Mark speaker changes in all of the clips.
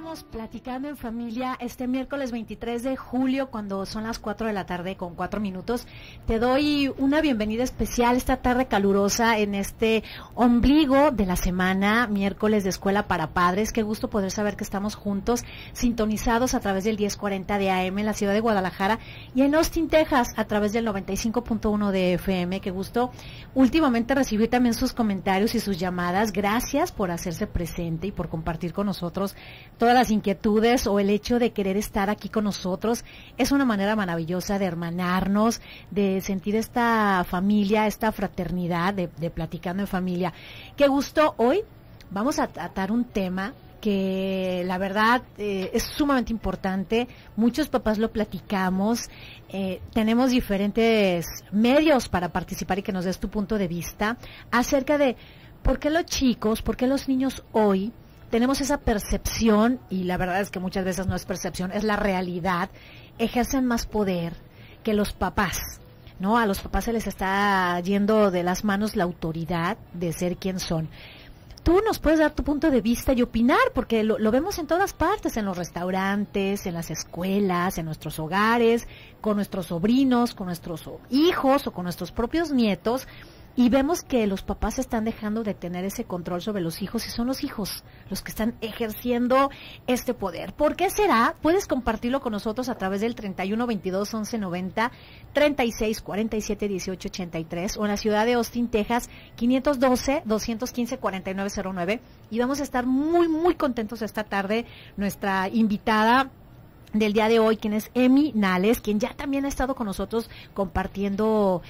Speaker 1: Estamos platicando en familia este miércoles 23 de julio, cuando son las 4 de la tarde con 4 minutos. Te doy una bienvenida especial esta tarde calurosa en este ombligo de la semana, miércoles de Escuela para Padres. Qué gusto poder saber que estamos juntos, sintonizados a través del 1040 de AM en la ciudad de Guadalajara y en Austin, Texas, a través del 95.1 de FM. Qué gusto últimamente recibir también sus comentarios y sus llamadas. Gracias por hacerse presente y por compartir con nosotros todas las inquietudes o el hecho de querer estar aquí con nosotros. Es una manera maravillosa de hermanarnos, de sentir esta familia, esta fraternidad de platicando en familia. Qué gusto. Hoy vamos a tratar un tema que la verdad es sumamente importante. Muchos papás lo platicamos, tenemos diferentes medios para participar y que nos des tu punto de vista acerca de por qué los chicos, por qué los niños hoy tenemos esa percepción, y la verdad es que muchas veces no es percepción, es la realidad, ejercen más poder que los papás, ¿no? A los papás se les está yendo de las manos la autoridad de ser quien son. Tú nos puedes dar tu punto de vista y opinar, porque lo vemos en todas partes, en los restaurantes, en las escuelas, en nuestros hogares, con nuestros sobrinos, con nuestros hijos o con nuestros propios nietos. Y vemos que los papás están dejando de tener ese control sobre los hijos y son los hijos los que están ejerciendo este poder. ¿Por qué será? Puedes compartirlo con nosotros a través del 31 22 11 90 36 47 18 83 o en la ciudad de Austin, Texas, 512 215 4909. Y vamos a estar muy contentos esta tarde. Nuestra invitada del día de hoy, quien es Emi Nales, quien ya también ha estado con nosotros compartiendo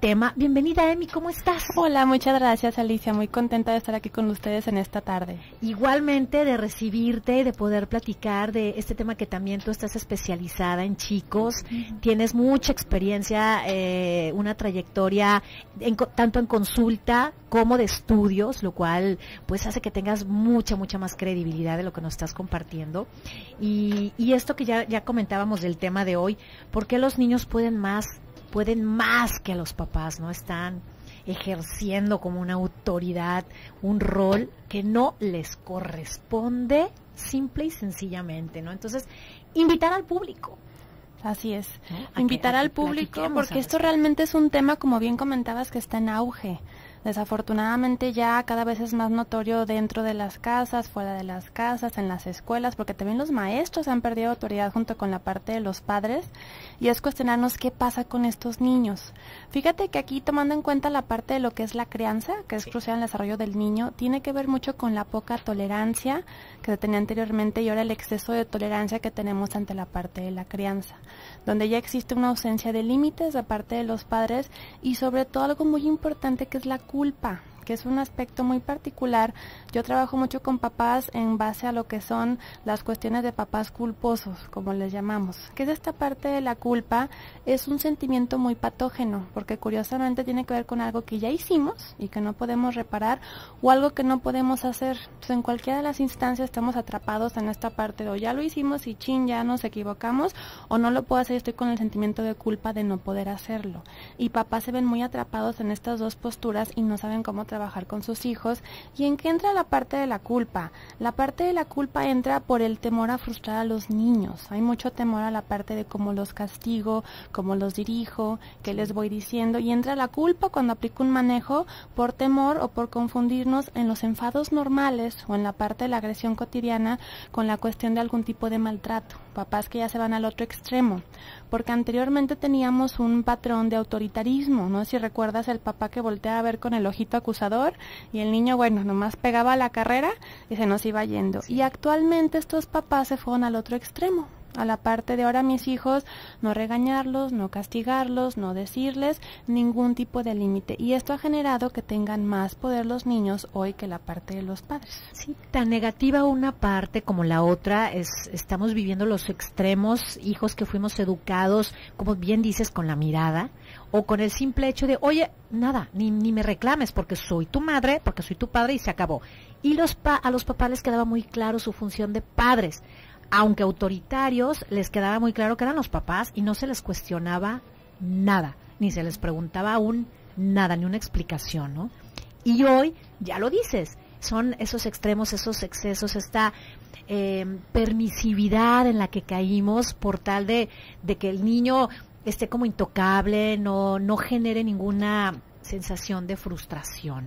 Speaker 1: tema. Bienvenida, Emi, ¿cómo estás?
Speaker 2: Hola, muchas gracias, Alicia, muy contenta de estar aquí con ustedes en esta tarde.
Speaker 1: Igualmente de recibirte y de poder platicar de este tema que también tú estás especializada en chicos, tienes mucha experiencia, una trayectoria tanto en consulta como de estudios, lo cual pues hace que tengas mucha más credibilidad de lo que nos estás compartiendo. Y esto que ya comentábamos del tema de hoy, ¿por qué los niños pueden más que los papás? ¿No? Están ejerciendo como una autoridad, un rol que no les corresponde simple y sencillamente, ¿no? Entonces, invitar al público.
Speaker 2: Así es, invitar al público, porque esto realmente es un tema, como bien comentabas, que está en auge. Desafortunadamente ya cada vez es más notorio dentro de las casas, fuera de las casas, en las escuelas, porque también los maestros han perdido autoridad junto con la parte de los padres, y es cuestionarnos qué pasa con estos niños. Fíjate que aquí, tomando en cuenta la parte de lo que es la crianza, que es crucial en el desarrollo del niño, tiene que ver mucho con la poca tolerancia que se tenía anteriormente y ahora el exceso de tolerancia que tenemos ante la parte de la crianza, donde ya existe una ausencia de límites de parte de los padres y sobre todo algo muy importante que es la culpa, que es un aspecto muy particular. Yo trabajo mucho con papás en base a lo que son las cuestiones de papás culposos, como les llamamos, que es esta parte de la culpa. Es un sentimiento muy patógeno, porque curiosamente tiene que ver con algo que ya hicimos y que no podemos reparar, o algo que no podemos hacer. Entonces, en cualquiera de las instancias estamos atrapados en esta parte de o ya lo hicimos y ya nos equivocamos, o no lo puedo hacer y estoy con el sentimiento de culpa de no poder hacerlo. Y papás se ven muy atrapados en estas dos posturas y no saben cómo trabajar con sus hijos. ¿Y en qué entra la parte de la culpa? La parte de la culpa entra por el temor a frustrar a los niños. Hay mucho temor a la parte de cómo los castigo, cómo los dirijo, qué les voy diciendo, y entra la culpa cuando aplico un manejo por temor o por confundirnos en los enfados normales o en la parte de la agresión cotidiana con la cuestión de algún tipo de maltrato. Papás que ya se van al otro extremo, porque anteriormente teníamos un patrón de autoritarismo, ¿no? Si recuerdas el papá que voltea a ver con el ojito acusador y el niño, bueno, nomás pegaba la carrera y se nos iba yendo. Sí. Y actualmente estos papás se fueron al otro extremo, a la parte de ahora mis hijos, no regañarlos, no castigarlos, no decirles ningún tipo de límite. Y esto ha generado que tengan más poder los niños hoy que la parte de los padres.
Speaker 1: Sí, tan negativa una parte como la otra. Estamos viviendo los extremos, hijos que fuimos educados, como bien dices, con la mirada, o con el simple hecho de, oye, nada, ni me reclames porque soy tu madre, porque soy tu padre y se acabó. Y a los papás les quedaba muy claro su función de padres. Aunque autoritarios, les quedaba muy claro que eran los papás y no se les cuestionaba nada, ni se les preguntaba nada, ni una explicación, ¿no? Y hoy, ya lo dices, son esos extremos, esos excesos, esta permisividad en la que caímos por tal de que el niño esté como intocable, no genere ninguna sensación de frustración.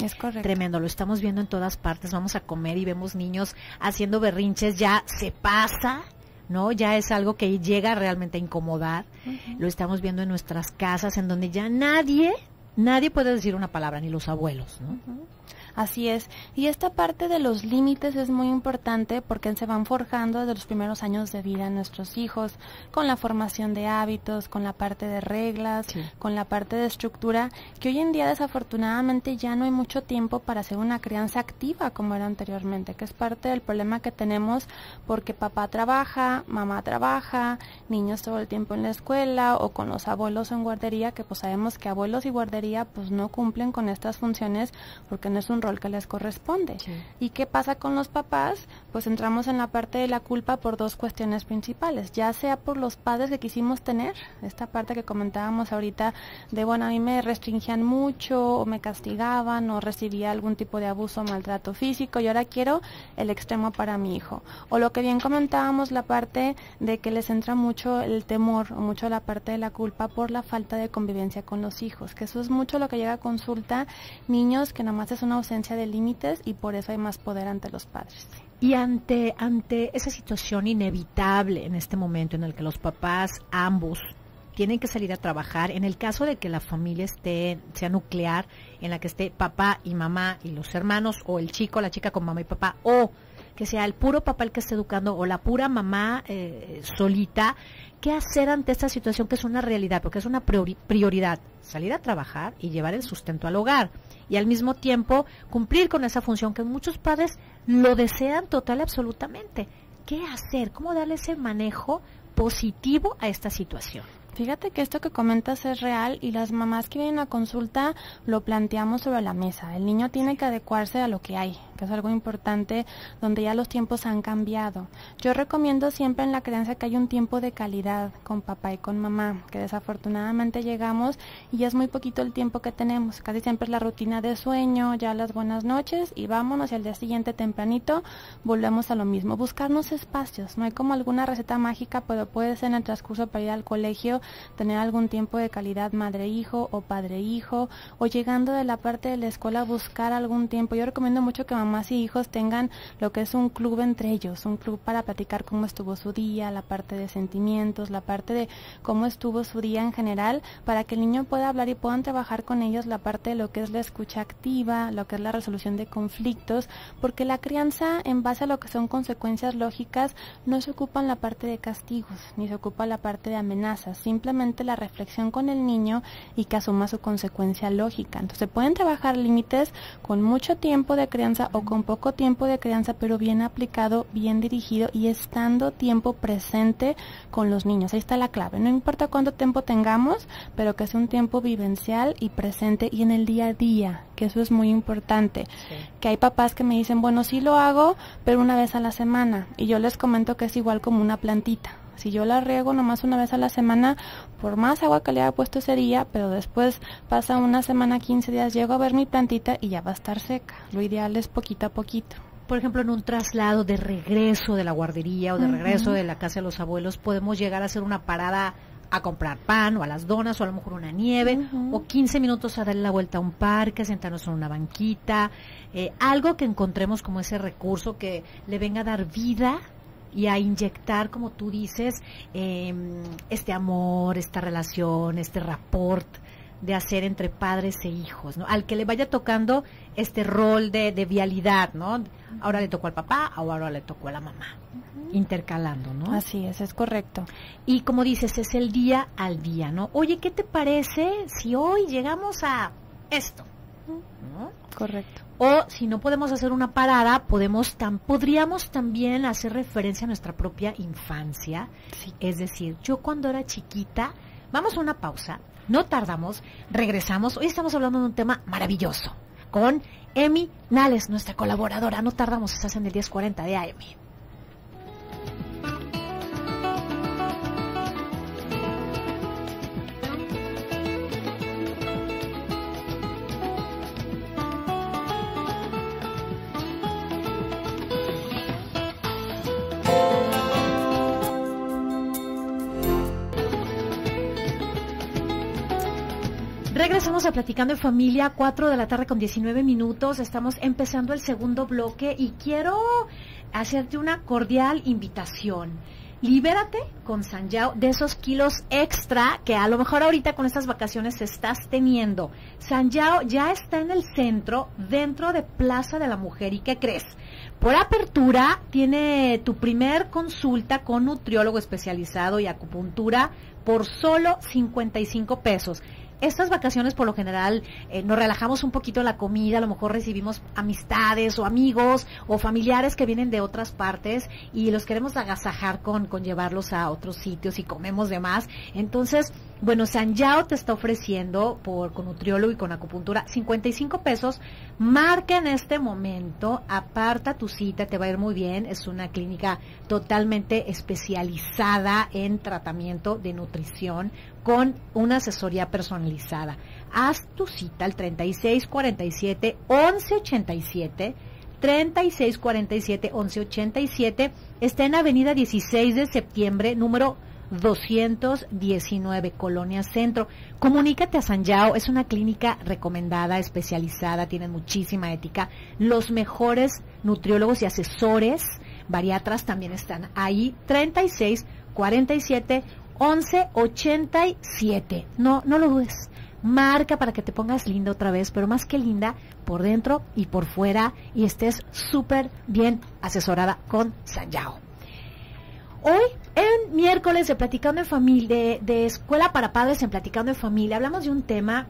Speaker 2: Es correcto.
Speaker 1: Tremendo, lo estamos viendo en todas partes. Vamos a comer y vemos niños haciendo berrinches, ya se pasa, ¿no? Ya es algo que llega realmente a incomodar. Lo estamos viendo en nuestras casas, en donde ya nadie puede decir una palabra, ni los abuelos, ¿no?
Speaker 2: Así es. Y esta parte de los límites es muy importante porque se van forjando desde los primeros años de vida nuestros hijos, con la formación de hábitos, con la parte de reglas, sí, con la parte de estructura, que hoy en día desafortunadamente ya no hay mucho tiempo para hacer una crianza activa como era anteriormente, que es parte del problema que tenemos porque papá trabaja, mamá trabaja, niños todo el tiempo en la escuela o con los abuelos en guardería, que pues sabemos que abuelos y guardería pues no cumplen con estas funciones porque no es un rol que les corresponde. Sí. ¿Y qué pasa con los papás? Pues entramos en la parte de la culpa por dos cuestiones principales, ya sea por los padres que quisimos tener, esta parte que comentábamos ahorita de, bueno, a mí me restringían mucho o me castigaban o recibía algún tipo de abuso o maltrato físico y ahora quiero el extremo para mi hijo. O lo que bien comentábamos, la parte de que les entra mucho el temor o mucho la parte de la culpa por la falta de convivencia con los hijos, que eso es mucho lo que llega a consulta, niños que nomás es una ausencia de límites y por eso hay más poder ante los padres.
Speaker 1: Y ante esa situación inevitable en este momento en el que los papás ambos tienen que salir a trabajar, en el caso de que la familia sea nuclear, en la que esté papá y mamá y los hermanos, o el chico, la chica con mamá y papá, o que sea el puro papá el que esté educando, o la pura mamá solita, ¿qué hacer ante esta situación que es una realidad? Porque es una prioridad, salir a trabajar y llevar el sustento al hogar, y al mismo tiempo cumplir con esa función que muchos padres lo desean total y absolutamente. ¿Qué hacer? ¿Cómo darle ese manejo positivo a esta situación?
Speaker 2: Fíjate que esto que comentas es real y las mamás que vienen a consulta lo planteamos sobre la mesa. El niño tiene que adecuarse a lo que hay, que es algo importante donde ya los tiempos han cambiado. Yo recomiendo siempre en la crianza que hay un tiempo de calidad con papá y con mamá, que desafortunadamente llegamos y es muy poquito el tiempo que tenemos. Casi siempre es la rutina de sueño, ya las buenas noches y vámonos y al día siguiente tempranito volvemos a lo mismo. Buscarnos espacios, no hay como alguna receta mágica, pero puede ser en el transcurso para ir al colegio tener algún tiempo de calidad madre-hijo o padre-hijo, o llegando de la parte de la escuela buscar algún tiempo. Yo recomiendo mucho que mamás y hijos tengan lo que es un club entre ellos, un club para platicar cómo estuvo su día, la parte de sentimientos, la parte de cómo estuvo su día en general, para que el niño pueda hablar y puedan trabajar con ellos la parte de lo que es la escucha activa, lo que es la resolución de conflictos, porque la crianza en base a lo que son consecuencias lógicas no se ocupa en la parte de castigos, ni se ocupa la parte de amenazas, simplemente la reflexión con el niño y que asuma su consecuencia lógica. Entonces pueden trabajar límites con mucho tiempo de crianza o con poco tiempo de crianza, pero bien aplicado, bien dirigido y estando tiempo presente con los niños. Ahí está la clave. No importa cuánto tiempo tengamos, pero que sea un tiempo vivencial y presente y en el día a día, que eso es muy importante. Sí. Que hay papás que me dicen, bueno, sí lo hago, pero una vez a la semana. Y yo les comento que es igual como una plantita. Si yo la riego nomás una vez a la semana, por más agua que le haya puesto ese día, pero después pasa una semana, 15 días, llego a ver mi plantita y ya va a estar seca. Lo ideal es poquito a poquito.
Speaker 1: Por ejemplo, en un traslado de regreso de la guardería o de regreso de la casa de los abuelos, podemos llegar a hacer una parada a comprar pan o a las donas o a lo mejor una nieve o 15 minutos a darle la vuelta a un parque, sentarnos en una banquita, algo que encontremos como ese recurso que le venga a dar vida y a inyectar, como tú dices, este amor, esta relación, este rapport de hacer entre padres e hijos, ¿no? Al que le vaya tocando este rol de vialidad, ¿no? Ahora le tocó al papá, ahora le tocó a la mamá, intercalando, ¿no?
Speaker 2: Así es correcto.
Speaker 1: Y como dices, es el día al día, ¿no? Oye, ¿qué te parece si hoy llegamos a esto? ¿No?
Speaker 2: Correcto.
Speaker 1: O si no podemos hacer una parada, podríamos también hacer referencia a nuestra propia infancia. Sí. Es decir, yo cuando era chiquita, vamos a una pausa, no tardamos, regresamos. Hoy estamos hablando de un tema maravilloso con Emi Nales, nuestra colaboradora. No tardamos, estás en el 10:40 de AM. Regresamos a Platicando en Familia, 4 de la tarde con 19 minutos. Estamos empezando el segundo bloque y quiero hacerte una cordial invitación. Libérate con Sanyao de esos kilos extra que a lo mejor ahorita con estas vacaciones estás teniendo. Sanyao ya está en el centro, dentro de Plaza de la Mujer. ¿Y qué crees? Por apertura tiene tu primer consulta con nutriólogo especializado y acupuntura por solo 55 pesos. Estas vacaciones por lo general nos relajamos un poquito la comida, a lo mejor recibimos amistades o amigos o familiares que vienen de otras partes y los queremos agasajar con llevarlos a otros sitios y comemos de más. Entonces, bueno, Sanyao te está ofreciendo con nutriólogo y con acupuntura 55 pesos. Marca en este momento, aparta tu cita, te va a ir muy bien. Es una clínica totalmente especializada en tratamiento de nutrición con una asesoría personalizada. Haz tu cita al 3647-1187, 3647-1187. Está en Avenida 16 de Septiembre, número 219, Colonia Centro. Comunícate a Sanyao, es una clínica recomendada, especializada, tienen muchísima ética. Los mejores nutriólogos y asesores, bariatras también están ahí. 3647-1187. No lo dudes. Marca para que te pongas linda otra vez, pero más que linda, por dentro y por fuera, y estés súper bien asesorada con Sanyao. Hoy, en miércoles de Platicando en Familia, de Escuela para Padres en Platicando en Familia, hablamos de un tema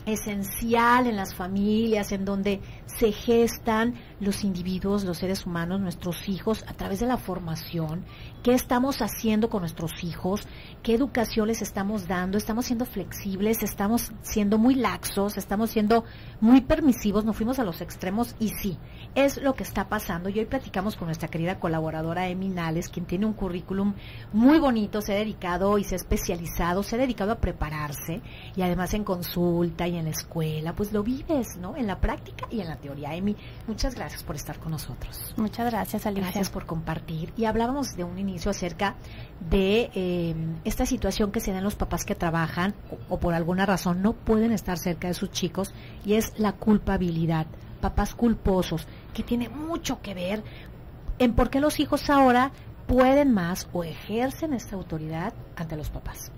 Speaker 1: esencial en las familias, en donde se gestan los individuos, los seres humanos, nuestros hijos, a través de la formación. ¿Qué estamos haciendo con nuestros hijos? ¿Qué educación les estamos dando? ¿Estamos siendo flexibles? ¿Estamos siendo muy laxos? ¿Estamos siendo muy permisivos? ¿Nos fuimos a los extremos? Y sí, es lo que está pasando. Y hoy platicamos con nuestra querida colaboradora Emi Nales, quien tiene un currículum muy bonito, se ha dedicado y se ha especializado, se ha dedicado a prepararse, y además en consulta y en la escuela, pues lo vives, ¿no? En la práctica y en la teoría. Emi, muchas gracias por estar con nosotros.
Speaker 2: Muchas gracias, Alicia.
Speaker 1: Gracias por compartir. Y hablábamos de un inicio acerca de esta situación que se da en los papás que trabajan o por alguna razón no pueden estar cerca de sus chicos, y es la culpabilidad. Papás culposos, que tiene mucho que ver en por qué los hijos ahora pueden más o ejercen esta autoridad ante los papás.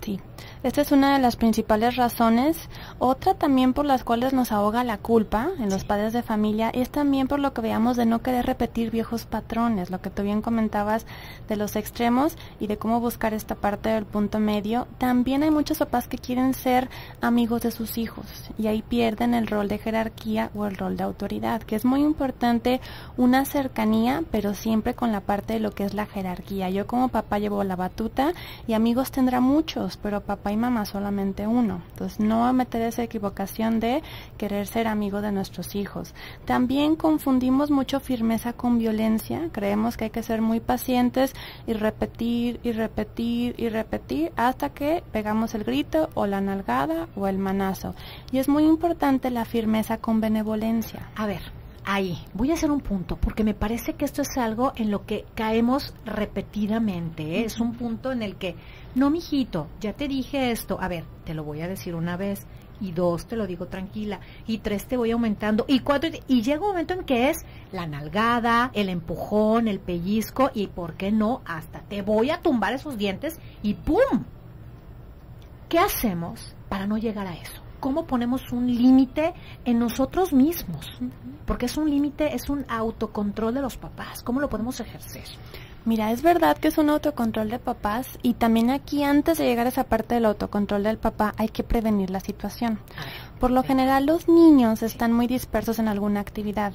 Speaker 2: Sí, esta es una de las principales razones. Otra también por las cuales nos ahoga la culpa en los padres de familia es también por lo que veamos de no querer repetir viejos patrones, lo que tú bien comentabas de los extremos y de cómo buscar esta parte del punto medio. También hay muchos papás que quieren ser amigos de sus hijos y ahí pierden el rol de jerarquía o el rol de autoridad, que es muy importante una cercanía, pero siempre con la parte de lo que es la jerarquía. Yo como papá llevo la batuta y amigos tendrá muchos, pero papá y mamá solamente uno. Entonces no meter esa equivocación de querer ser amigo de nuestros hijos. También confundimos mucho firmeza con violencia. Creemos que hay que ser muy pacientes y repetir y repetir y repetir hasta que pegamos el grito o la nalgada o el manazo. Y es muy importante la firmeza con benevolencia.
Speaker 1: A ver, ahí voy a hacer un punto, porque me parece que esto es algo en lo que caemos repetidamente, ¿eh? Es un punto en el que, no, mijito, ya te dije esto, a ver, te lo voy a decir una vez, y 2 te lo digo tranquila, y 3 te voy aumentando, y 4, y llega un momento en que es la nalgada, el empujón, el pellizco, y por qué no, hasta te voy a tumbar esos dientes, y ¡pum! ¿Qué hacemos para no llegar a eso? ¿Cómo ponemos un límite en nosotros mismos? Porque es un límite, es un autocontrol de los papás. ¿Cómo lo podemos ejercer?
Speaker 2: Mira, es verdad que es un autocontrol de papás, y también aquí, antes de llegar a esa parte del autocontrol del papá, hay que prevenir la situación. Por lo general los niños están muy dispersos en alguna actividad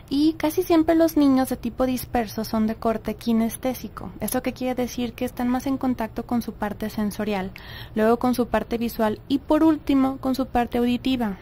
Speaker 2: y casi siempre los niños de tipo disperso son de corte kinestésico. ¿Esto qué quiere decir? Que están más en contacto con su parte sensorial, luego con su parte visual y por último con su parte auditiva.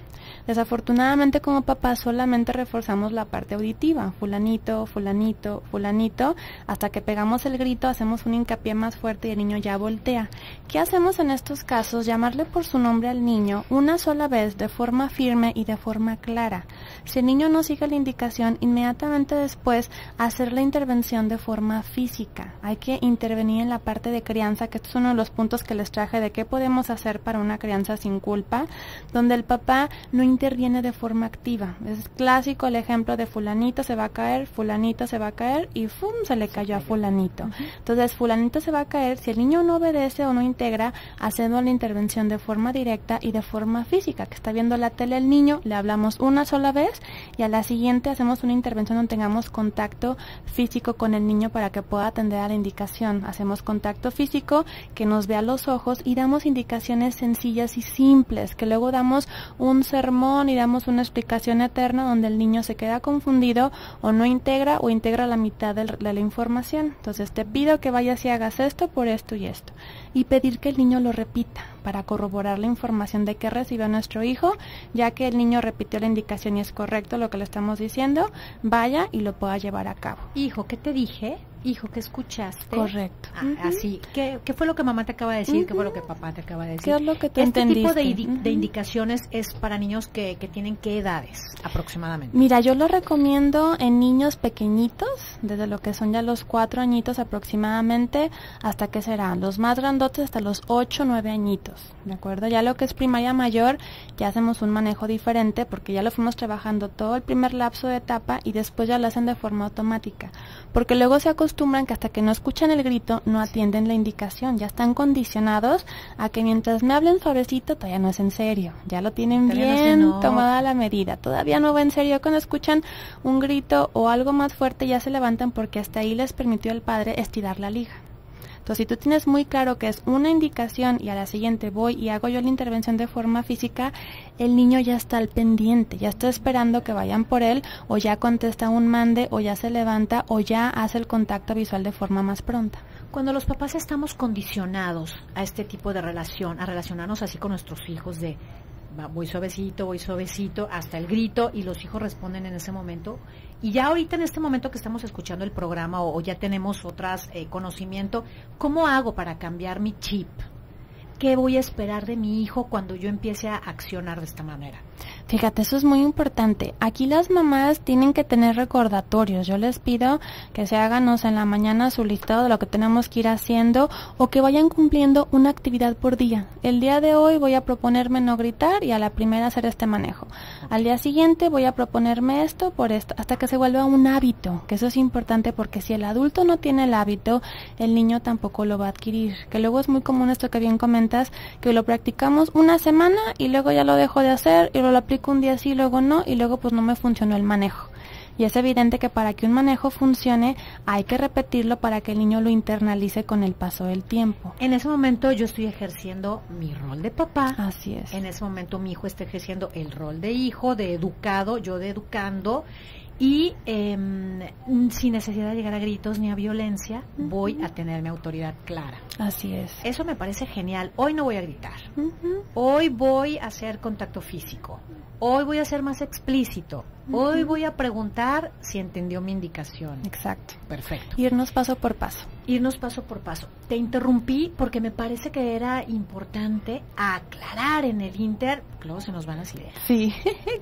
Speaker 2: Desafortunadamente como papás solamente reforzamos la parte auditiva, fulanito, fulanito, fulanito, hasta que pegamos el grito, hacemos un hincapié más fuerte y el niño ya voltea. ¿Qué hacemos en estos casos? Llamarle por su nombre al niño una sola vez de forma firme y de forma clara. Si el niño no sigue la indicación, inmediatamente después hacer la intervención de forma física. Hay que intervenir en la parte de crianza, que es uno de los puntos que les traje de qué podemos hacer para una crianza sin culpa, donde el papá no interviene de forma activa. Es clásico el ejemplo de fulanito se va a caer, fulanito se va a caer y ¡fum! Se le cayó a fulanito. Entonces, fulanito se va a caer. Si el niño no obedece o no integra, hacemos la intervención de forma directa y de forma física, que está viendo la tele el niño, le hablamos una sola vez y a la siguiente hacemos una intervención donde tengamos contacto físico con el niño para que pueda atender a la indicación. Hacemos contacto físico, que nos vea los ojos y damos indicaciones sencillas y simples, que luego damos un sermón y damos una explicación eterna donde el niño se queda confundido o no integra o integra la mitad de la información. Entonces te pido que vayas y hagas esto por esto y esto. Y pedir que el niño lo repita para corroborar la información de que recibió nuestro hijo, ya que el niño repitió la indicación y es correcto lo que le estamos diciendo, vaya y lo pueda llevar a cabo.
Speaker 1: Hijo, ¿qué te dije? Hijo, ¿qué escuchaste?
Speaker 2: Correcto.
Speaker 1: Así. ¿Qué fue lo que mamá te acaba de decir? ¿Qué fue lo que papá te acaba de decir?
Speaker 2: ¿Qué es lo que tú
Speaker 1: Este
Speaker 2: entendiste?
Speaker 1: tipo de indicaciones es para niños que tienen ¿qué edades aproximadamente?
Speaker 2: Mira, yo lo recomiendo en niños pequeñitos, desde lo que son ya los 4 añitos aproximadamente, hasta que serán los más grandotes hasta los 8, 9 añitos, ¿de acuerdo? Ya lo que es primaria mayor, ya hacemos un manejo diferente porque ya lo fuimos trabajando todo el primer lapso de etapa y después ya lo hacen de forma automática, porque luego se acostumbran que hasta que no escuchan el grito no atienden la indicación, ya están condicionados a que mientras me hablen suavecito todavía no es en serio, ya lo tienen bien tomada la medida, todavía no va en serio. Cuando escuchan un grito o algo más fuerte ya se levantan porque hasta ahí les permitió el padre estirar la liga. Entonces, si tú tienes muy claro que es una indicación y a la siguiente voy y hago yo la intervención de forma física, el niño ya está al pendiente, ya está esperando que vayan por él, o ya contesta un mande, o ya se levanta, o ya hace el contacto visual de forma más pronta.
Speaker 1: Cuando los papás estamos condicionados a este tipo de relación, a relacionarnos así con nuestros hijos de voy suavecito, hasta el grito, y los hijos responden en ese momento. Y ya ahorita en este momento que estamos escuchando el programa o ya tenemos otras conocimiento, ¿cómo hago para cambiar mi chip? ¿Qué voy a esperar de mi hijo cuando yo empiece a accionar de esta manera?
Speaker 2: Fíjate, eso es muy importante. Aquí las mamás tienen que tener recordatorios. Yo les pido que se hagan en la mañana su listado de lo que tenemos que ir haciendo o que vayan cumpliendo una actividad por día. El día de hoy voy a proponerme no gritar y a la primera hacer este manejo. Al día siguiente voy a proponerme esto por esto, hasta que se vuelva un hábito, que eso es importante porque si el adulto no tiene el hábito, el niño tampoco lo va a adquirir. Que luego es muy común esto que bien comentas, que lo practicamos una semana y luego ya lo dejo de hacer y lo aplico un día sí, luego no, y luego pues no me funcionó el manejo. Y es evidente que para que un manejo funcione hay que repetirlo para que el niño lo internalice con el paso del tiempo.
Speaker 1: En ese momento yo estoy ejerciendo mi rol de papá.
Speaker 2: Así es.
Speaker 1: En ese momento mi hijo está ejerciendo el rol de hijo, de educado, yo de educando. Y sin necesidad de llegar a gritos ni a violencia, voy a tener mi autoridad clara.
Speaker 2: Así es.
Speaker 1: Eso me parece genial. Hoy no voy a gritar. Hoy voy a hacer contacto físico. Hoy voy a ser más explícito. Hoy voy a preguntar si entendió mi indicación.
Speaker 2: Exacto.
Speaker 1: Perfecto.
Speaker 2: Irnos paso por paso.
Speaker 1: Irnos paso por paso. Te interrumpí porque me parece que era importante aclarar en el inter, luego se nos van las ideas.
Speaker 2: Sí,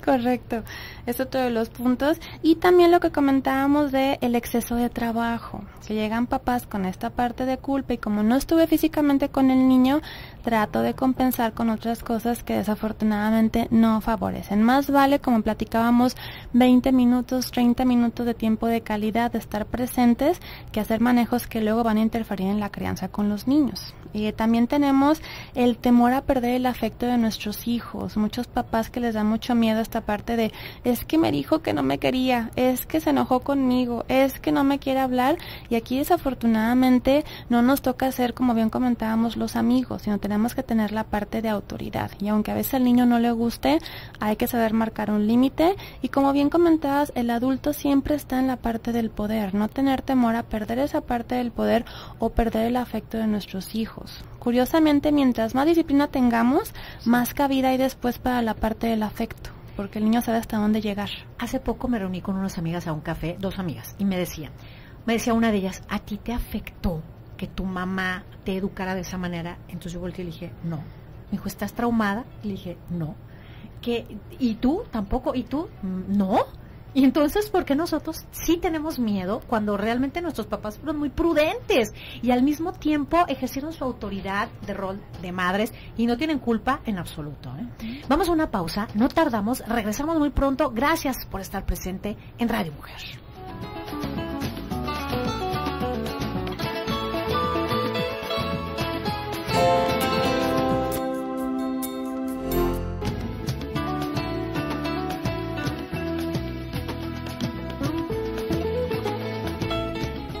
Speaker 2: correcto. Es otro de los puntos. Y también lo que comentábamos de el exceso de trabajo, que llegan papás con esta parte de culpa y como no estuve físicamente con el niño, trato de compensar con otras cosas que desafortunadamente no favorecen. Más vale, como platicábamos, 20 minutos, 30 minutos de tiempo de calidad, de estar presentes, que hacer manejos que luego van a interferir en la crianza con los niños. Y también tenemos el temor a perder el afecto de nuestros hijos. Muchos papás que les da mucho miedo esta parte de, es que me dijo que no me quería, es que se enojó conmigo, es que no me quiere hablar. Y aquí desafortunadamente no nos toca ser, como bien comentábamos, los amigos, sino tenemos que tener la parte de autoridad. Y aunque a veces al niño no le guste, hay que saber marcar un límite. Y como bien comentabas, el adulto siempre está en la parte del poder, no tener temor a perder esa parte del poder o perder el afecto de nuestros hijos. Curiosamente, mientras más disciplina tengamos, más cabida hay después para la parte del afecto, porque el niño sabe hasta dónde llegar.
Speaker 1: Hace poco me reuní con unas amigas a un café, 2 amigas, y me decía una de ellas, ¿a ti te afectó que tu mamá te educara de esa manera? Entonces yo volteé y le dije, no. Me dijo, ¿estás traumada? Y le dije, no. ¿Y tú? ¿Tampoco? ¿Y tú? ¿No? Y entonces, ¿por qué nosotros sí tenemos miedo cuando realmente nuestros papás fueron muy prudentes y al mismo tiempo ejercieron su autoridad de rol de madres y no tienen culpa en absoluto? Vamos a una pausa, no tardamos, regresamos muy pronto. Gracias por estar presente en Radio Mujer.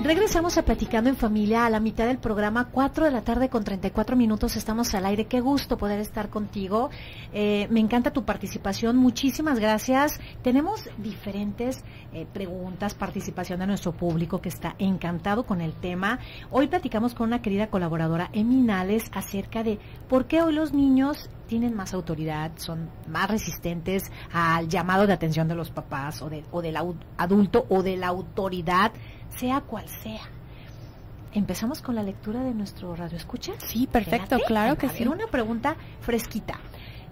Speaker 1: Regresamos a Platicando en Familia a la mitad del programa, 4 de la tarde con 34 minutos, estamos al aire. Qué gusto poder estar contigo, me encanta tu participación, muchísimas gracias. Tenemos diferentes preguntas, participación de nuestro público que está encantado con el tema. Hoy platicamos con una querida colaboradora, Eminales, acerca de por qué hoy los niños tienen más autoridad, son más resistentes al llamado de atención de los papás o del adulto o de la autoridad, sea cual sea. ¿Empezamos con la lectura de nuestro radio escucha?
Speaker 2: Sí, perfecto, claro que sí.
Speaker 1: Una pregunta fresquita.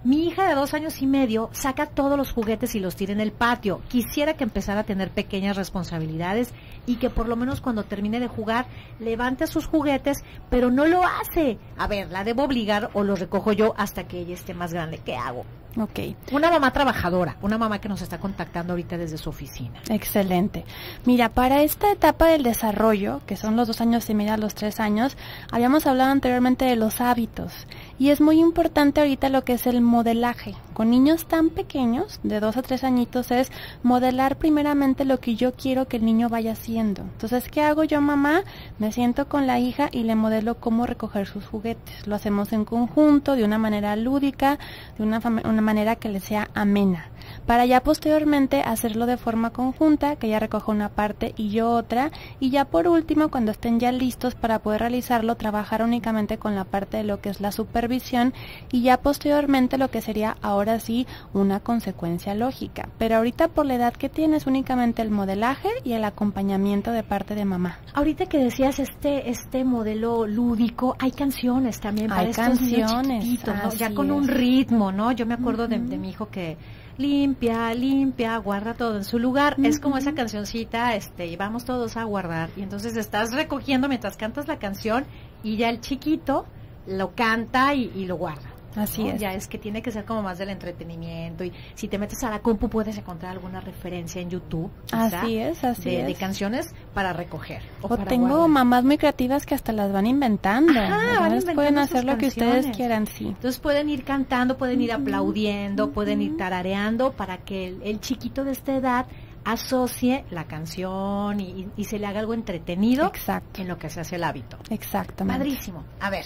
Speaker 1: Mi hija de 2 años y medio saca todos los juguetes y los tira en el patio. Quisiera que empezara a tener pequeñas responsabilidades y que por lo menos cuando termine de jugar levante sus juguetes, pero no lo hace. A ver, ¿la debo obligar o los recojo yo hasta que ella esté más grande? ¿Qué hago?
Speaker 2: Ok.
Speaker 1: Una mamá trabajadora, una mamá que nos está contactando ahorita desde su oficina.
Speaker 2: Excelente. Mira, para esta etapa del desarrollo, que son los 2 años y medio a los 3 años, habíamos hablado anteriormente de los hábitos. Y es muy importante ahorita lo que es el modelaje. Con niños tan pequeños, de 2 a 3 añitos, es modelar primeramente lo que yo quiero que el niño vaya haciendo. Entonces, ¿qué hago yo, mamá? Me siento con la hija y le modelo cómo recoger sus juguetes. Lo hacemos en conjunto, de una manera lúdica, de una manera que le sea amena, para ya posteriormente hacerlo de forma conjunta, que ella recoja una parte y yo otra, y ya por último, cuando estén ya listos para poder realizarlo, trabajar únicamente con la parte de lo que es la supervisión y ya posteriormente lo que sería ahora sí una consecuencia lógica. Pero ahorita por la edad que tienes únicamente el modelaje y el acompañamiento de parte de mamá.
Speaker 1: Ahorita que decías este modelo lúdico, hay canciones también para
Speaker 2: hay
Speaker 1: estos
Speaker 2: canciones,
Speaker 1: niños chiquitos, ¿no? Ya con un ritmo, ¿no? Yo me acuerdo de mi hijo que limpia, limpia, guarda todo en su lugar. Es como esa cancioncita, y vamos todos a guardar. Y entonces estás recogiendo mientras cantas la canción y ya el chiquito lo canta y lo guarda.
Speaker 2: Así
Speaker 1: ¿no?
Speaker 2: es.
Speaker 1: Ya es que tiene que ser como más del entretenimiento y si te metes a la compu puedes encontrar alguna referencia en YouTube.
Speaker 2: Así es.
Speaker 1: De canciones para recoger.
Speaker 2: O
Speaker 1: para
Speaker 2: tengo
Speaker 1: guardar.
Speaker 2: Mamás muy creativas que hasta las van inventando.
Speaker 1: Ajá,
Speaker 2: pueden hacer lo que
Speaker 1: canciones.
Speaker 2: ustedes quieran, sí.
Speaker 1: Entonces pueden ir cantando, pueden ir aplaudiendo, pueden ir tarareando para que el chiquito de esta edad asocie la canción y se le haga algo entretenido.
Speaker 2: Exacto.
Speaker 1: En lo que se hace el hábito.
Speaker 2: Exactamente.
Speaker 1: Padrísimo. A ver,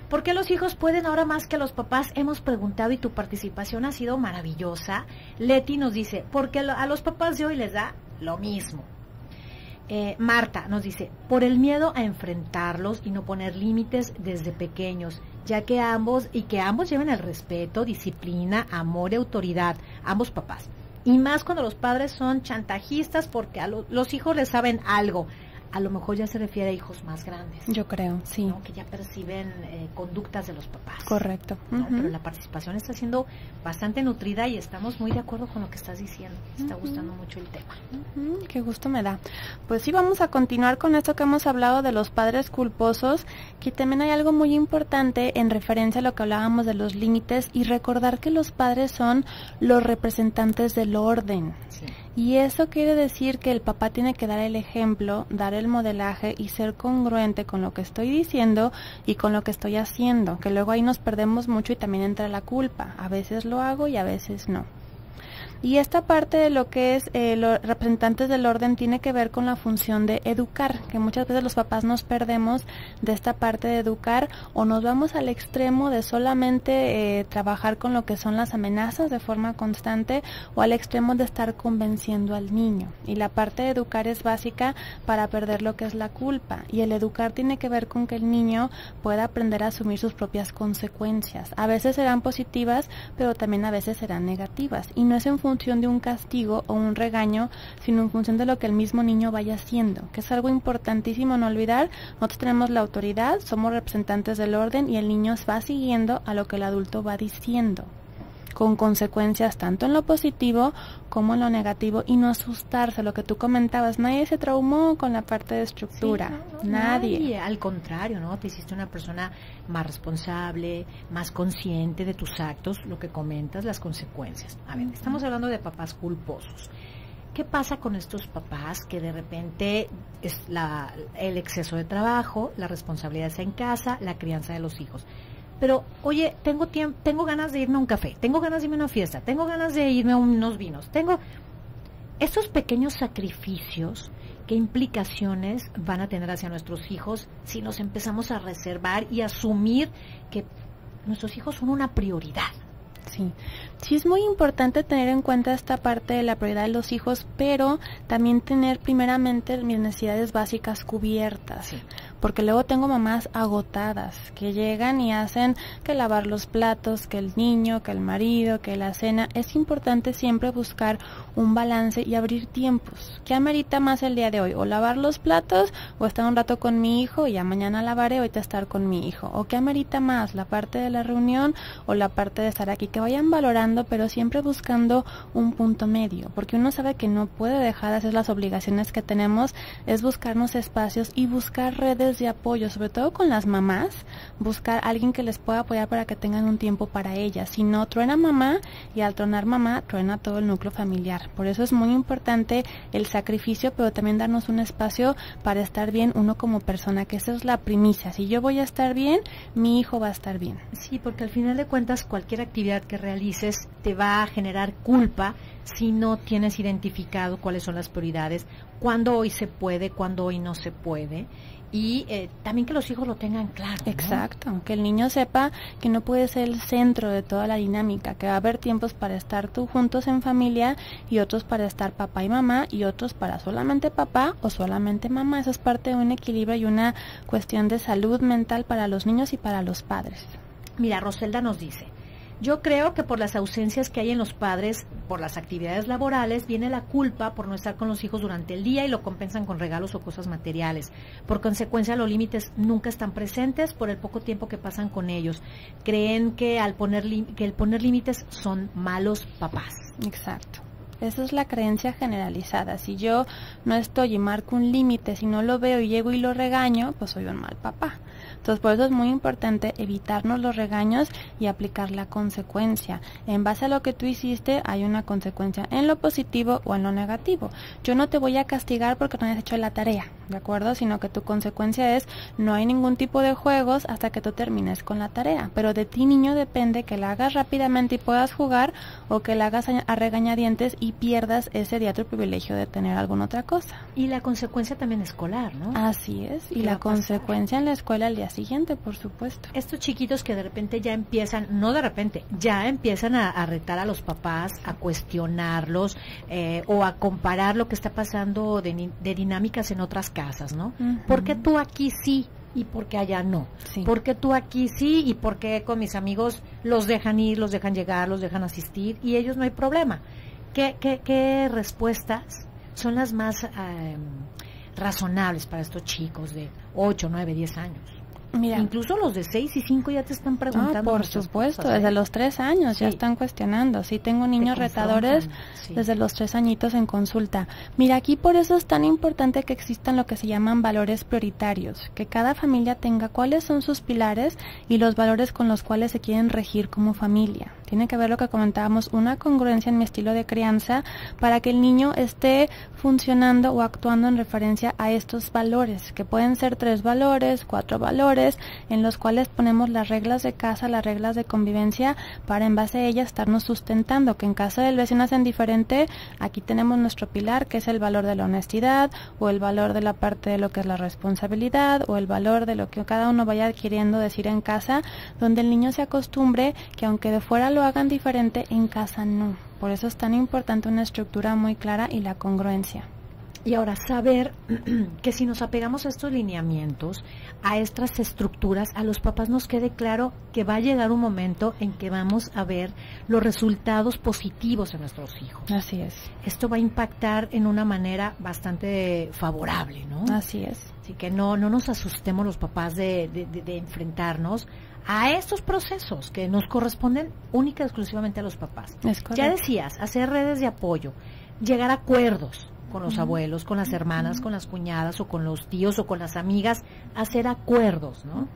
Speaker 1: ¿por qué los hijos pueden ahora más que los papás? Hemos preguntado y tu participación ha sido maravillosa. Leti nos dice, porque a los papás de hoy les da lo mismo. Marta nos dice, por el miedo a enfrentarlos y no poner límites desde pequeños, ya que ambos lleven el respeto, disciplina, amor y autoridad, ambos papás. Y más cuando los padres son chantajistas porque a los hijos les saben algo. A lo mejor ya se refiere a hijos más grandes.
Speaker 2: Yo creo, sí.
Speaker 1: ¿no? Que ya perciben conductas de los papás.
Speaker 2: Correcto.
Speaker 1: ¿no? Pero la participación está siendo bastante nutrida y estamos muy de acuerdo con lo que estás diciendo. Me está gustando mucho el tema.
Speaker 2: Qué gusto me da. Pues sí, vamos a continuar con esto que hemos hablado de los padres culposos, que también hay algo muy importante en referencia a lo que hablábamos de los límites y recordar que los padres son los representantes del orden.
Speaker 1: Sí.
Speaker 2: Y eso quiere decir que el papá tiene que dar el ejemplo, dar el modelaje y ser congruente con lo que estoy diciendo y con lo que estoy haciendo, que luego ahí nos perdemos mucho y también entra la culpa. A veces lo hago y a veces no. Y esta parte de lo que es los representantes del orden tiene que ver con la función de educar, que muchas veces los papás nos perdemos de esta parte de educar o nos vamos al extremo de solamente trabajar con lo que son las amenazas de forma constante o al extremo de estar convenciendo al niño. Y la parte de educar es básica para perder lo que es la culpa. Y el educar tiene que ver con que el niño pueda aprender a asumir sus propias consecuencias. A veces serán positivas, pero también a veces serán negativas. Y no es en función de un castigo o un regaño, sino en función de lo que el mismo niño vaya haciendo, que es algo importantísimo no olvidar. Nosotros tenemos la autoridad, somos representantes del orden y el niño va siguiendo a lo que el adulto va diciendo. con consecuencias tanto en lo positivo como en lo negativo, y no asustarse. Lo que tú comentabas, nadie se traumó con la parte de estructura,
Speaker 1: sí,
Speaker 2: nadie.
Speaker 1: Al contrario, ¿no? Te hiciste una persona más responsable, más consciente de tus actos, lo que comentas, las consecuencias. A ver, estamos hablando de papás culposos. ¿Qué pasa con estos papás que de repente es el exceso de trabajo, la responsabilidad en casa, la crianza de los hijos? Pero, oye, tengo ganas de irme a un café, tengo ganas de irme a una fiesta, tengo ganas de irme a unos vinos, tengo estos pequeños sacrificios. ¿Qué implicaciones van a tener hacia nuestros hijos si nos empezamos a reservar y asumir que nuestros hijos son una prioridad?
Speaker 2: Sí, es muy importante tener en cuenta esta parte de la prioridad de los hijos, pero también tener primeramente mis necesidades básicas cubiertas, porque luego tengo mamás agotadas que llegan y hacen que lavar los platos, que el niño, que el marido, que la cena. Es importante siempre buscar un balance y abrir tiempos. ¿Qué amerita más el día de hoy? O lavar los platos, o estar un rato con mi hijo y ya mañana lavaré, ahorita estar con mi hijo. ¿O qué amerita más? ¿La parte de la reunión o la parte de estar aquí? Que vayan valorando, pero siempre buscando un punto medio, porque uno sabe que no puede dejar de hacer las obligaciones que tenemos, es buscarnos espacios y buscar redes de apoyo, sobre todo con las mamás, buscar a alguien que les pueda apoyar para que tengan un tiempo para ellas. Si no, truena mamá, y al tronar mamá, truena todo el núcleo familiar. Por eso es muy importante el sacrificio, pero también darnos un espacio para estar bien uno como persona, que esa es la primicia. Si yo voy a estar bien, mi hijo va a estar bien.
Speaker 1: Sí, porque al final de cuentas cualquier actividad que realices te va a generar culpa si no tienes identificado cuáles son las prioridades, cuándo hoy se puede, cuándo hoy no se puede, y también que los hijos lo tengan claro, ¿no?
Speaker 2: Exacto, que el niño sepa que no puede ser el centro de toda la dinámica, que va a haber tiempos para estar tú juntos en familia y otros para estar papá y mamá y otros para solamente papá o solamente mamá. Eso es parte de un equilibrio y una cuestión de salud mental para los niños y para los padres.
Speaker 1: Mira, Roselda nos dice: yo creo que por las ausencias que hay en los padres, por las actividades laborales, viene la culpa por no estar con los hijos durante el día y lo compensan con regalos o cosas materiales. Por consecuencia, los límites nunca están presentes por el poco tiempo que pasan con ellos. Creen que el poner límites son malos papás.
Speaker 2: Exacto. Esa es la creencia generalizada. Si yo no estoy y marco un límite, si no lo veo y llego y lo regaño, pues soy un mal papá. Entonces, por eso es muy importante evitarnos los regaños y aplicar la consecuencia. En base a lo que tú hiciste, hay una consecuencia en lo positivo o en lo negativo. Yo no te voy a castigar porque no hayas hecho la tarea, ¿de acuerdo? Sino que tu consecuencia es, no hay ningún tipo de juegos hasta que tú termines con la tarea. Pero de ti, niño, depende que la hagas rápidamente y puedas jugar, o que la hagas a regañadientes y pierdas ese día tu privilegio de tener alguna otra cosa.
Speaker 1: Y la consecuencia también escolar, ¿no?
Speaker 2: Así es, y la consecuencia en la escuela al día siguiente, por supuesto.
Speaker 1: Estos chiquitos que de repente ya empiezan, no de repente, ya empiezan a retar a los papás, a cuestionarlos, o a comparar lo que está pasando de dinámicas en otras casas, ¿no? ¿Por qué tú aquí sí y por qué allá no?
Speaker 2: Sí.
Speaker 1: ¿Por qué tú aquí sí y por qué con mis amigos los dejan ir, los dejan llegar, los dejan asistir y ellos no hay problema? ¿Qué respuestas son las más razonables para estos chicos de 8, 9, 10 años? Mira, incluso los de 6 y 5 ya te están preguntando.
Speaker 2: Por supuesto, cosas, desde los 3 años ya están cuestionando. Sí, tengo niños retadores desde los 3 añitos en consulta. Mira, aquí por eso es tan importante que existan lo que se llaman valores prioritarios, que cada familia tenga cuáles son sus pilares y los valores con los cuales se quieren regir como familia. Tiene que haber lo que comentábamos, una congruencia en mi estilo de crianza para que el niño esté funcionando o actuando en referencia a estos valores, que pueden ser 3 valores, 4 valores, en los cuales ponemos las reglas de casa, las reglas de convivencia, para en base a ellas estarnos sustentando, que en caso del vecino hacen diferente, aquí tenemos nuestro pilar, que es el valor de la honestidad, o el valor de la parte de lo que es la responsabilidad, o el valor de lo que cada uno vaya adquiriendo decir en casa, donde el niño se acostumbre que aunque de fuera lo hagan diferente, en casa no. Por eso es tan importante una estructura muy clara y la congruencia.
Speaker 1: Y ahora saber que si nos apegamos a estos lineamientos, a estas estructuras, a los papás nos quede claro que va a llegar un momento en que vamos a ver los resultados positivos en nuestros hijos.
Speaker 2: Así es.
Speaker 1: Esto va a impactar en una manera bastante favorable, ¿no?
Speaker 2: Así es.
Speaker 1: Así que no nos asustemos los papás de enfrentarnos a estos procesos que nos corresponden única y exclusivamente a los papás. Ya decías, hacer redes de apoyo, llegar a acuerdos con los abuelos, con las hermanas, con las cuñadas o con los tíos o con las amigas, hacer acuerdos, ¿no?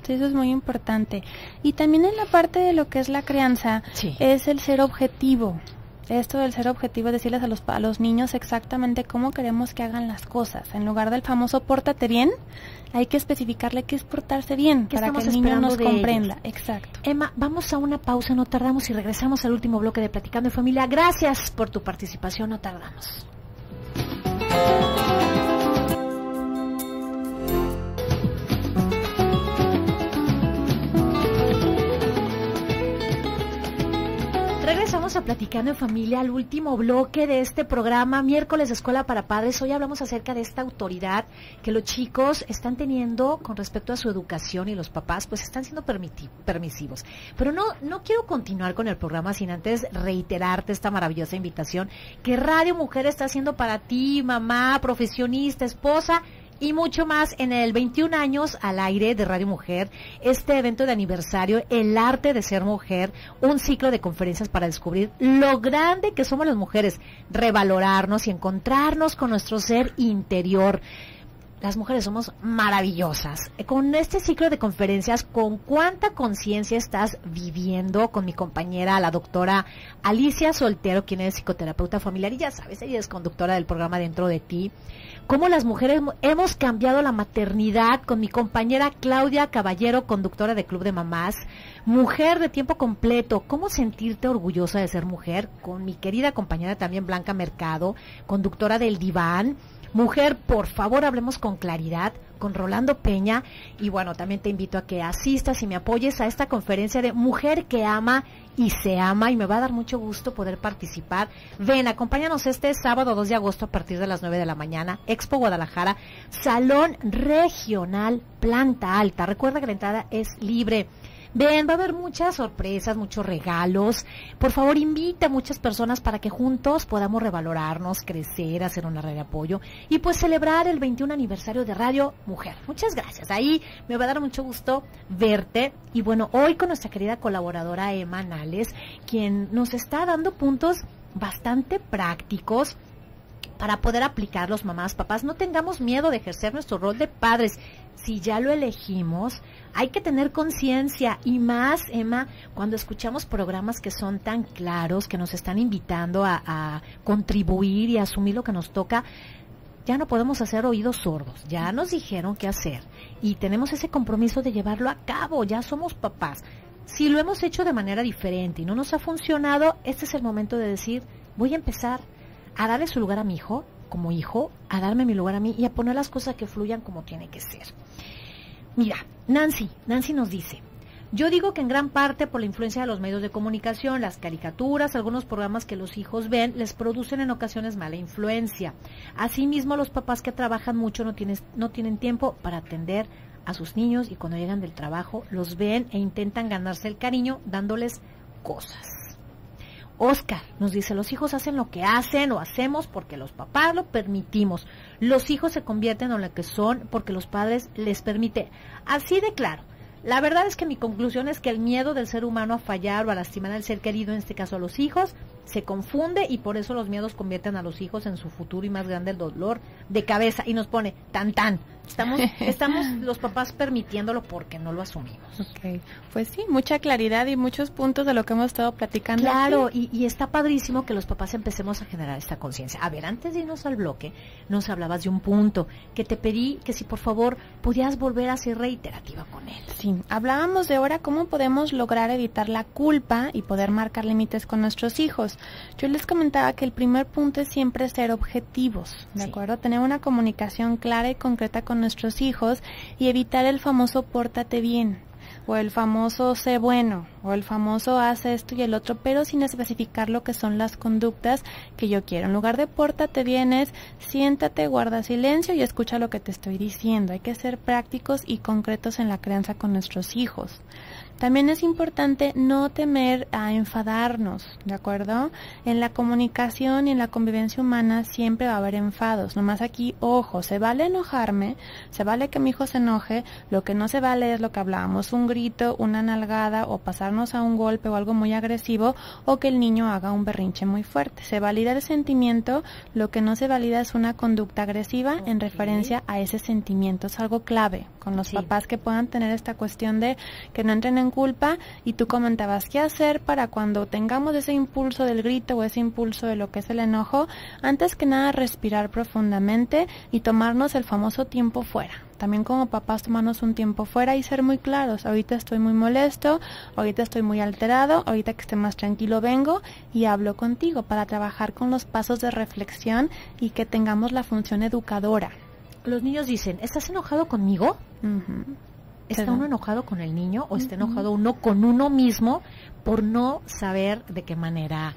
Speaker 2: Sí, eso es muy importante. Y también en la parte de lo que es la crianza, es el ser objetivo. Esto del ser objetivo, decirles a los niños exactamente cómo queremos que hagan las cosas. En lugar del famoso pórtate bien, hay que especificarle qué es portarse bien para que el niño nos comprenda. Exacto.
Speaker 1: Emma, vamos a una pausa, no tardamos, y regresamos al último bloque de Platicando en Familia. Gracias por tu participación, no tardamos. Regresamos a Platicando en Familia, al último bloque de este programa, miércoles de Escuela para Padres. Hoy hablamos acerca de esta autoridad que los chicos están teniendo con respecto a su educación, y los papás pues están siendo permisivos. Pero no quiero continuar con el programa sin antes reiterarte esta maravillosa invitación que Radio Mujer está haciendo para ti, mamá, profesionista, esposa, y mucho más en el 21 años al aire de Radio Mujer, este evento de aniversario, El Arte de Ser Mujer, un ciclo de conferencias para descubrir lo grande que somos las mujeres, revalorarnos y encontrarnos con nuestro ser interior. Las mujeres somos maravillosas. Con este ciclo de conferencias, ¿con cuánta conciencia estás viviendo? Con mi compañera, la doctora Alicia Soltero, quien es psicoterapeuta familiar, y ya sabes, ella es conductora del programa Dentro de Ti. Cómo las mujeres hemos cambiado la maternidad, con mi compañera Claudia Caballero, conductora de Club de Mamás, mujer de tiempo completo. Cómo sentirte orgullosa de ser mujer, con mi querida compañera también Blanca Mercado, conductora del Diván. Mujer, por favor, hablemos con claridad, con Rolando Peña. Y bueno, también te invito a que asistas y me apoyes a esta conferencia de Mujer que ama y se ama, y me va a dar mucho gusto poder participar. Ven, acompáñanos este sábado 2 de agosto a partir de las 9 de la mañana, Expo Guadalajara, Salón Regional, Planta Alta. Recuerda que la entrada es libre. Ven, va a haber muchas sorpresas, muchos regalos. Por favor, invita a muchas personas para que juntos podamos revalorarnos, crecer, hacer una red de apoyo y pues celebrar el 21 aniversario de Radio Mujer. Muchas gracias. Ahí me va a dar mucho gusto verte. Y bueno, hoy con nuestra querida colaboradora Emma Nales, quien nos está dando puntos bastante prácticos para poder aplicarlos, mamás, papás. No tengamos miedo de ejercer nuestro rol de padres. Si ya lo elegimos, hay que tener conciencia, y más, Emma, cuando escuchamos programas que son tan claros, que nos están invitando a contribuir y a asumir lo que nos toca. Ya no podemos hacer oídos sordos, ya nos dijeron qué hacer y tenemos ese compromiso de llevarlo a cabo, ya somos papás. Si lo hemos hecho de manera diferente y no nos ha funcionado, este es el momento de decir, voy a empezar a darle su lugar a mi hijo, como hijo, a darme mi lugar a mí y a poner las cosas que fluyan como tiene que ser. Mira, Nancy nos dice, yo digo que en gran parte por la influencia de los medios de comunicación, las caricaturas, algunos programas que los hijos ven, les producen en ocasiones mala influencia. Asimismo, los papás que trabajan mucho no tienen tiempo para atender a sus niños, y cuando llegan del trabajo los ven e intentan ganarse el cariño dándoles cosas. Oscar nos dice, los hijos hacen lo que hacen o hacemos porque los papás lo permitimos. Los hijos se convierten en lo que son porque los padres les permiten. Así de claro. La verdad es que mi conclusión es que el miedo del ser humano a fallar o a lastimar al ser querido, en este caso a los hijos, se confunde, y por eso los miedos convierten a los hijos en su futuro y más grande el dolor de cabeza. Y nos pone tan. Estamos los papás permitiéndolo porque no lo asumimos.
Speaker 2: Okay. Pues sí, mucha claridad y muchos puntos de lo que hemos estado platicando.
Speaker 1: Claro, y está padrísimo que los papás empecemos a generar esta conciencia. A ver, antes de irnos al bloque, nos hablabas de un punto que te pedí que si por favor pudieras volver a ser reiterativa con él.
Speaker 2: Sí, hablábamos de ahora cómo podemos lograr evitar la culpa y poder marcar límites con nuestros hijos. Yo les comentaba que el primer punto es siempre ser objetivos, ¿de acuerdo? Tener una comunicación clara y concreta con nuestros hijos y evitar el famoso pórtate bien, o el famoso sé bueno, o el famoso haz esto y el otro, pero sin especificar lo que son las conductas que yo quiero. En lugar de pórtate bien es siéntate, guarda silencio y escucha lo que te estoy diciendo. Hay que ser prácticos y concretos en la crianza con nuestros hijos. También es importante no temer a enfadarnos, ¿de acuerdo? En la comunicación y en la convivencia humana siempre va a haber enfados. Nomás aquí, ojo, se vale enojarme, se vale que mi hijo se enoje, lo que no se vale es lo que hablábamos, un grito, una nalgada o pasarnos a un golpe o algo muy agresivo o que el niño haga un berrinche muy fuerte. Se valida el sentimiento, lo que no se valida es una conducta agresiva en referencia a ese sentimiento. Es algo clave con los papás que puedan tener esta cuestión de que no entren en culpa. Y tú comentabas qué hacer para cuando tengamos ese impulso del grito o ese impulso de lo que es el enojo, antes que nada respirar profundamente y tomarnos el famoso tiempo fuera. También como papás tomarnos un tiempo fuera y ser muy claros. Ahorita estoy muy molesto, ahorita estoy muy alterado, ahorita que esté más tranquilo vengo y hablo contigo para trabajar con los pasos de reflexión y que tengamos la función educadora.
Speaker 1: Los niños dicen, ¿estás enojado conmigo? ¿Está uno enojado con el niño o está enojado uno con uno mismo por no saber de qué manera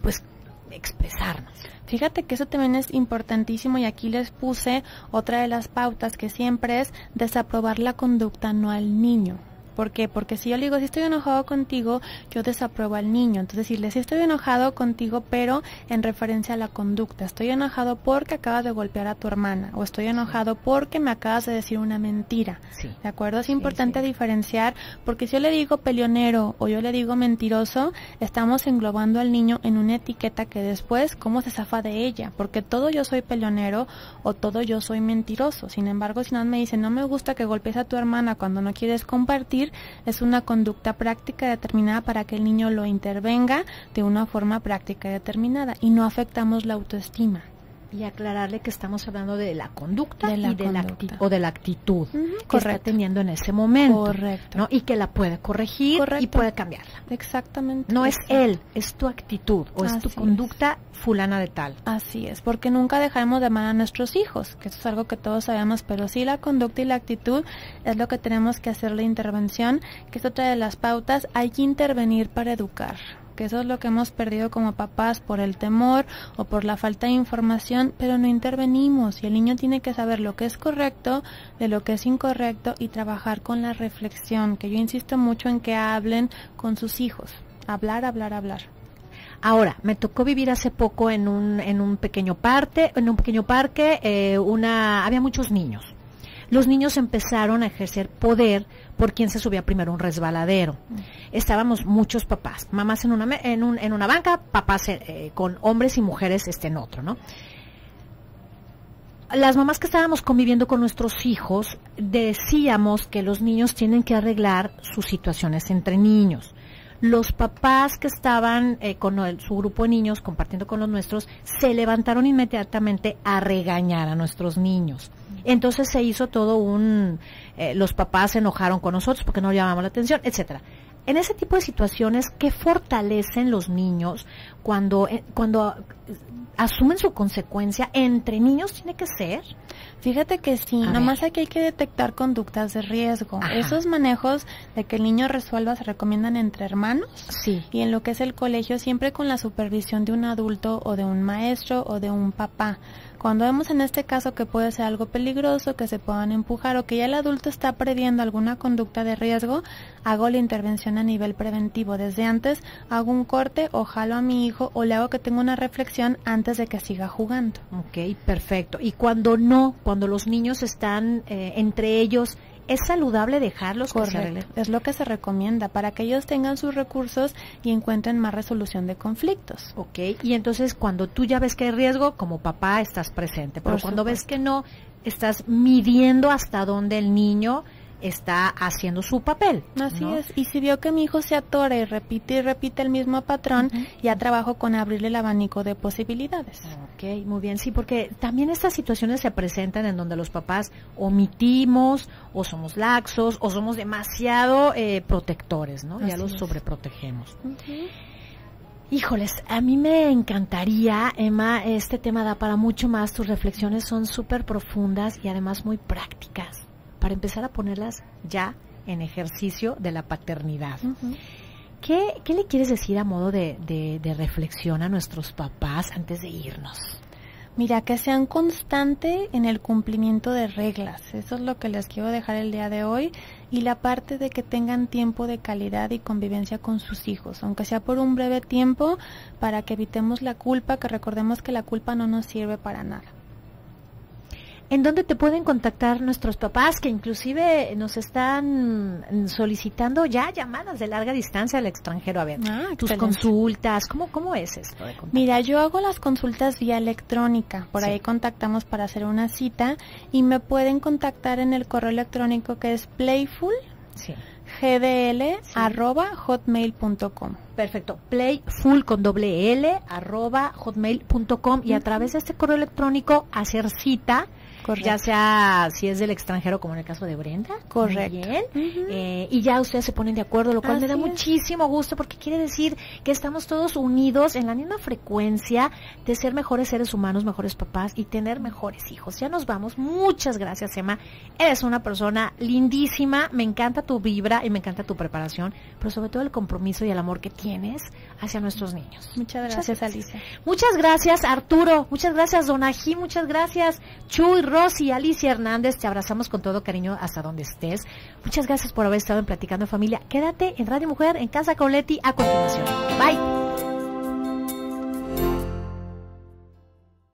Speaker 1: pues expresarnos?
Speaker 2: Fíjate que eso también es importantísimo y aquí les puse otra de las pautas que siempre es desaprobar la conducta, no al niño. ¿Por qué? Porque si yo le digo, si estoy enojado contigo, yo desapruebo al niño. Entonces decirle, si estoy enojado contigo, pero en referencia a la conducta. Estoy enojado porque acabas de golpear a tu hermana. O estoy enojado porque me acabas de decir una mentira. Sí. ¿De acuerdo? Es importante diferenciar, porque si yo le digo peleonero o yo le digo mentiroso, estamos englobando al niño en una etiqueta que después, ¿cómo se zafa de ella? Porque todo yo soy peleonero o todo yo soy mentiroso. Sin embargo, si no me dicen, no me gusta que golpees a tu hermana cuando no quieres compartir, es una conducta práctica determinada para que el niño lo intervenga de una forma práctica determinada y no afectamos la autoestima.
Speaker 1: Y aclararle que estamos hablando de la conducta y de la actitud que está teniendo en ese momento.
Speaker 2: Correcto.
Speaker 1: ¿No? Y que la puede corregir y puede cambiarla.
Speaker 2: Exactamente.
Speaker 1: No es él, es tu actitud o es tu conducta fulana de tal.
Speaker 2: Así es, porque nunca dejaremos de amar a nuestros hijos, que eso es algo que todos sabemos, pero sí la conducta y la actitud es lo que tenemos que hacer la intervención, que es otra de las pautas. Hay que intervenir para educar. Que eso es lo que hemos perdido como papás por el temor o por la falta de información, pero no intervenimos y el niño tiene que saber lo que es correcto de lo que es incorrecto y trabajar con la reflexión, que yo insisto mucho en que hablen con sus hijos, hablar.
Speaker 1: Ahora, me tocó vivir hace poco en un pequeño parque, había muchos niños. Los niños empezaron a ejercer poder por quien se subía primero a un resbaladero. Estábamos muchos papás, mamás en una banca, papás con hombres y mujeres en otro, ¿no? Las mamás que estábamos conviviendo con nuestros hijos decíamos que los niños tienen que arreglar sus situaciones entre niños. Los papás que estaban con su grupo de niños compartiendo con los nuestros se levantaron inmediatamente a regañar a nuestros niños. Entonces se hizo todo los papás se enojaron con nosotros porque no llamamos la atención, etcétera. En ese tipo de situaciones, ¿qué fortalecen los niños cuando asumen su consecuencia? ¿Entre niños tiene que ser?
Speaker 2: Fíjate que sí, nomás aquí hay que detectar conductas de riesgo. Ajá. Esos manejos de que el niño resuelva se recomiendan entre hermanos. Sí. Y en lo que es el colegio, siempre con la supervisión de un adulto o de un maestro o de un papá. Cuando vemos en este caso que puede ser algo peligroso, que se puedan empujar o que ya el adulto está previendo alguna conducta de riesgo, hago la intervención a nivel preventivo. Desde antes hago un corte o jalo a mi hijo o le hago que tenga una reflexión antes de que siga jugando.
Speaker 1: Ok, perfecto. Y cuando los niños están entre ellos, ¿es saludable dejarlos?
Speaker 2: Correcto, es lo que se recomienda para que ellos tengan sus recursos y encuentren más resolución de conflictos.
Speaker 1: Ok, y entonces cuando tú ya ves que hay riesgo, como papá estás presente, pero cuando ves que no, estás midiendo hasta dónde el niño está haciendo su papel.
Speaker 2: Así es, y si veo que mi hijo se atora y repite el mismo patrón, ya trabajo con abrirle el abanico de posibilidades.
Speaker 1: Ok, muy bien, sí, porque también estas situaciones se presentan en donde los papás omitimos, o somos laxos, o somos demasiado protectores, ¿no? Ya los sobreprotegemos. Híjoles, a mí me encantaría, Emma, este tema da para mucho más, tus reflexiones son súper profundas y además muy prácticas, para empezar a ponerlas ya en ejercicio de la paternidad. ¿Qué le quieres decir a modo de reflexión a nuestros papás antes de irnos?
Speaker 2: Mira, que sean constante en el cumplimiento de reglas. Eso es lo que les quiero dejar el día de hoy. Y la parte de que tengan tiempo de calidad y convivencia con sus hijos, aunque sea por un breve tiempo, para que evitemos la culpa, que recordemos que la culpa no nos sirve para nada.
Speaker 1: ¿En dónde te pueden contactar nuestros papás que inclusive nos están solicitando ya llamadas de larga distancia al extranjero? A ver, tus consultas, ¿cómo es esto de contactar?
Speaker 2: Mira, yo hago las consultas vía electrónica, por ahí contactamos para hacer una cita y me pueden contactar en el correo electrónico que es playful. gdl@hotmail.com.
Speaker 1: Perfecto, playful con doble L @hotmail.com y a través de este correo electrónico hacer cita. Correcto. Ya sea si es del extranjero como en el caso de Brenda.
Speaker 2: Correcto.
Speaker 1: Bien. Y ya ustedes se ponen de acuerdo, lo cual me da muchísimo gusto porque quiere decir que estamos todos unidos en la misma frecuencia de ser mejores seres humanos, mejores papás y tener mejores hijos. Ya nos vamos. Muchas gracias, Emma. Eres una persona lindísima. Me encanta tu vibra y me encanta tu preparación, pero sobre todo el compromiso y el amor que tienes hacia nuestros niños.
Speaker 2: Muchas gracias, Alicia.
Speaker 1: Muchas gracias, Arturo. Muchas gracias, Donají. Muchas gracias, Chuy, Rosy, Alicia Hernández. Te abrazamos con todo cariño hasta donde estés. Muchas gracias por haber estado en Platicando en Familia. Quédate en Radio Mujer, en Casa con Leti, a continuación. Bye.